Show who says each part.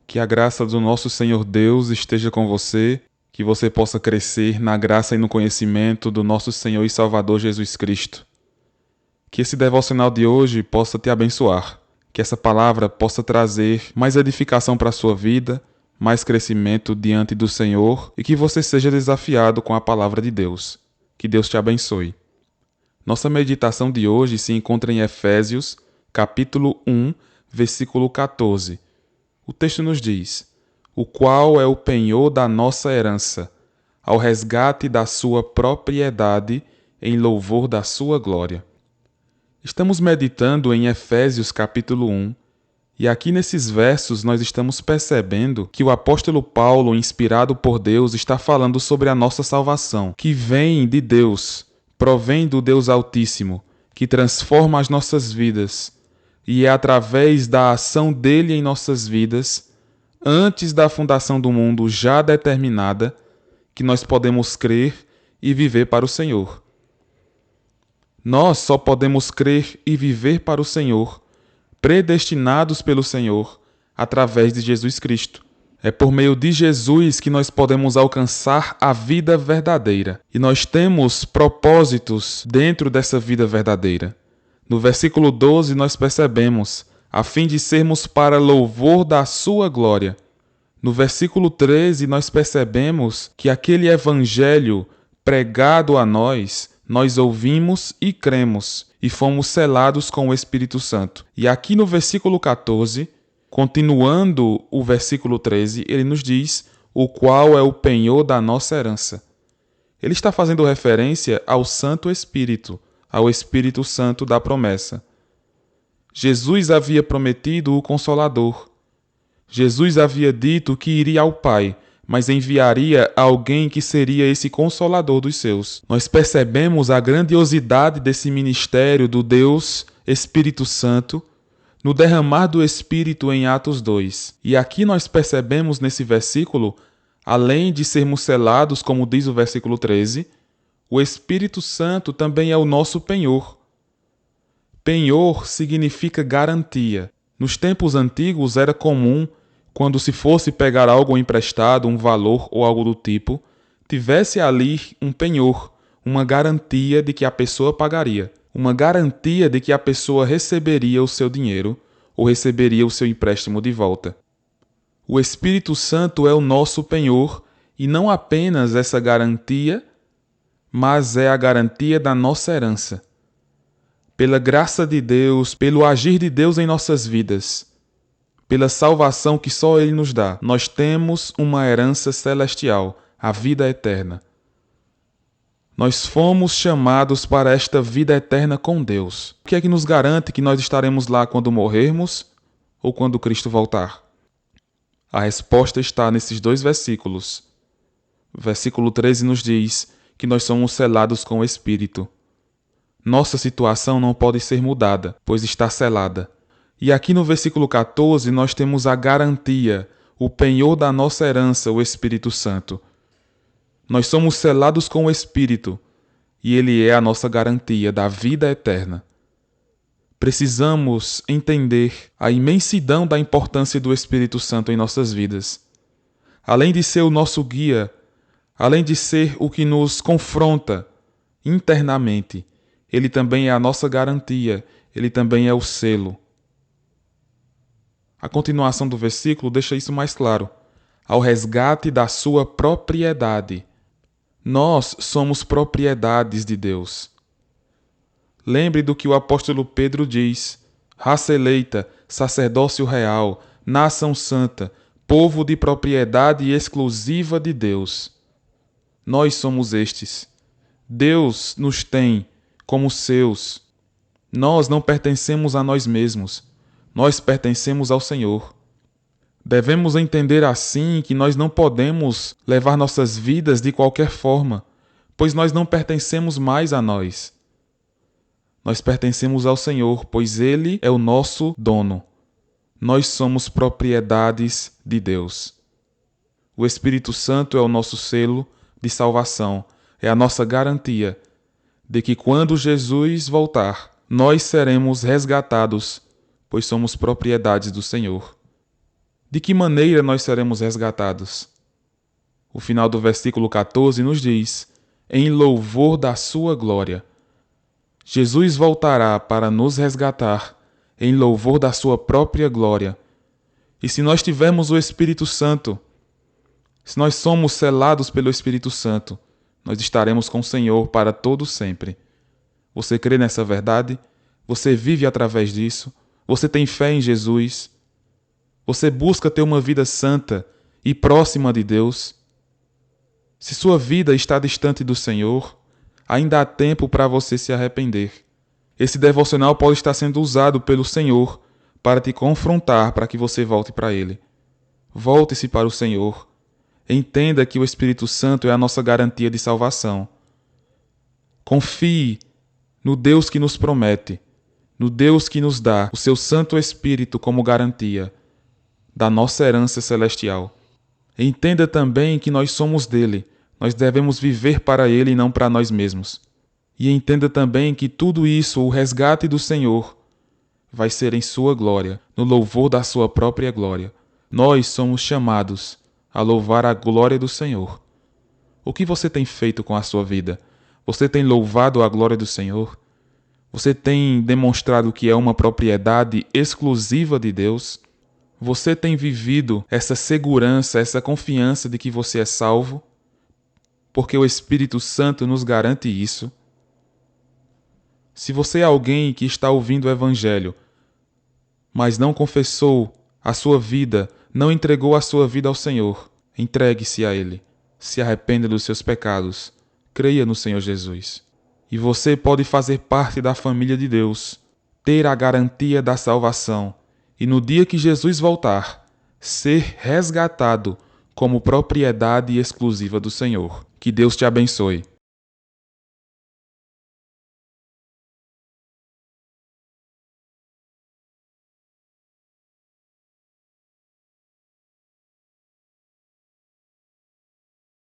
Speaker 1: Que a graça do nosso Senhor Deus esteja com você, que você possa crescer na graça e no conhecimento do nosso Senhor e Salvador Jesus Cristo. Que esse devocional de hoje possa te abençoar, que essa palavra possa trazer mais edificação para a sua vida, mais crescimento diante do Senhor e que você seja desafiado com a palavra de Deus. Que Deus te abençoe. Nossa meditação de hoje se encontra em Efésios, capítulo 1, versículo 14. O texto nos diz: o qual é o penhor da nossa herança, ao resgate da sua propriedade, em louvor da sua glória. Estamos meditando em Efésios capítulo 1, e aqui nesses versos nós estamos percebendo que o apóstolo Paulo, inspirado por Deus, está falando sobre a nossa salvação, que vem de Deus, provém do Deus Altíssimo, que transforma as nossas vidas, e é através da ação dele em nossas vidas, antes da fundação do mundo já determinada, que nós podemos crer e viver para o Senhor. Nós só podemos crer e viver para o Senhor, predestinados pelo Senhor, através de Jesus Cristo. É por meio de Jesus que nós podemos alcançar a vida verdadeira. E nós temos propósitos dentro dessa vida verdadeira. No versículo 12 nós percebemos, a fim de sermos para louvor da sua glória. No versículo 13 nós percebemos que aquele evangelho pregado a nós ouvimos e cremos, e fomos selados com o Espírito Santo. E aqui no versículo 14, continuando o versículo 13, ele nos diz, o qual é o penhor da nossa herança. Ele está fazendo referência ao Santo Espírito, ao Espírito Santo da promessa. Jesus havia prometido o Consolador. Jesus havia dito que iria ao Pai, mas enviaria alguém que seria esse Consolador dos seus. Nós percebemos a grandiosidade desse ministério do Deus Espírito Santo no derramar do Espírito em Atos 2. E aqui nós percebemos nesse versículo, além de sermos selados, como diz o versículo 13, o Espírito Santo também é o nosso penhor. Penhor significa garantia. Nos tempos antigos era comum, quando se fosse pegar algo emprestado, um valor ou algo do tipo, tivesse ali um penhor, uma garantia de que a pessoa pagaria, uma garantia de que a pessoa receberia o seu dinheiro ou receberia o seu empréstimo de volta. O Espírito Santo é o nosso penhor e não apenas essa garantia, mas é a garantia da nossa herança. Pela graça de Deus, pelo agir de Deus em nossas vidas, pela salvação que só Ele nos dá, nós temos uma herança celestial, a vida eterna. Nós fomos chamados para esta vida eterna com Deus. O que é que nos garante que nós estaremos lá quando morrermos ou quando Cristo voltar? A resposta está nesses dois versículos. O versículo 13 nos diz que nós somos selados com o Espírito. Nossa situação não pode ser mudada, pois está selada. E aqui no versículo 14 nós temos a garantia, o penhor da nossa herança, o Espírito Santo. Nós somos selados com o Espírito, e Ele é a nossa garantia da vida eterna. Precisamos entender a imensidão da importância do Espírito Santo em nossas vidas. Além de ser o nosso guia, além de ser o que nos confronta internamente, Ele também é a nossa garantia, Ele também é o selo. A continuação do versículo deixa isso mais claro. Ao resgate da sua propriedade. Nós somos propriedades de Deus. Lembre do que o apóstolo Pedro diz: raça eleita, sacerdócio real, nação santa, povo de propriedade exclusiva de Deus. Nós somos estes. Deus nos tem como seus. Nós não pertencemos a nós mesmos. Nós pertencemos ao Senhor. Devemos entender assim que nós não podemos levar nossas vidas de qualquer forma, pois nós não pertencemos mais a nós. Nós pertencemos ao Senhor, pois Ele é o nosso dono. Nós somos propriedades de Deus. O Espírito Santo é o nosso selo de salvação, é a nossa garantia de que quando Jesus voltar, nós seremos resgatados, pois somos propriedades do Senhor. De que maneira nós seremos resgatados? O final do versículo 14 nos diz: em louvor da sua glória. Jesus voltará para nos resgatar em louvor da sua própria glória. E se nós tivermos o Espírito Santo, se nós somos selados pelo Espírito Santo, nós estaremos com o Senhor para todo sempre. Você crê nessa verdade? Você vive através disso? Você tem fé em Jesus? Você busca ter uma vida santa e próxima de Deus? Se sua vida está distante do Senhor, ainda há tempo para você se arrepender. Esse devocional pode estar sendo usado pelo Senhor para te confrontar, para que você volte para Ele. Volte-se para o Senhor. Entenda que o Espírito Santo é a nossa garantia de salvação. Confie no Deus que nos promete, no Deus que nos dá o seu Santo Espírito como garantia da nossa herança celestial. Entenda também que nós somos dele, nós devemos viver para ele e não para nós mesmos. E entenda também que tudo isso, o resgate do Senhor, vai ser em sua glória, no louvor da sua própria glória. Nós somos chamados a louvar a glória do Senhor. O que você tem feito com a sua vida? Você tem louvado a glória do Senhor? Você tem demonstrado que é uma propriedade exclusiva de Deus? Você tem vivido essa segurança, essa confiança de que você é salvo? Porque o Espírito Santo nos garante isso. Se você é alguém que está ouvindo o Evangelho, mas não confessou a sua vida, não entregou a sua vida ao Senhor, entregue-se a Ele. Se arrependa dos seus pecados. Creia no Senhor Jesus. E você pode fazer parte da família de Deus, ter a garantia da salvação e no dia que Jesus voltar, ser resgatado como propriedade exclusiva do Senhor. Que Deus te abençoe.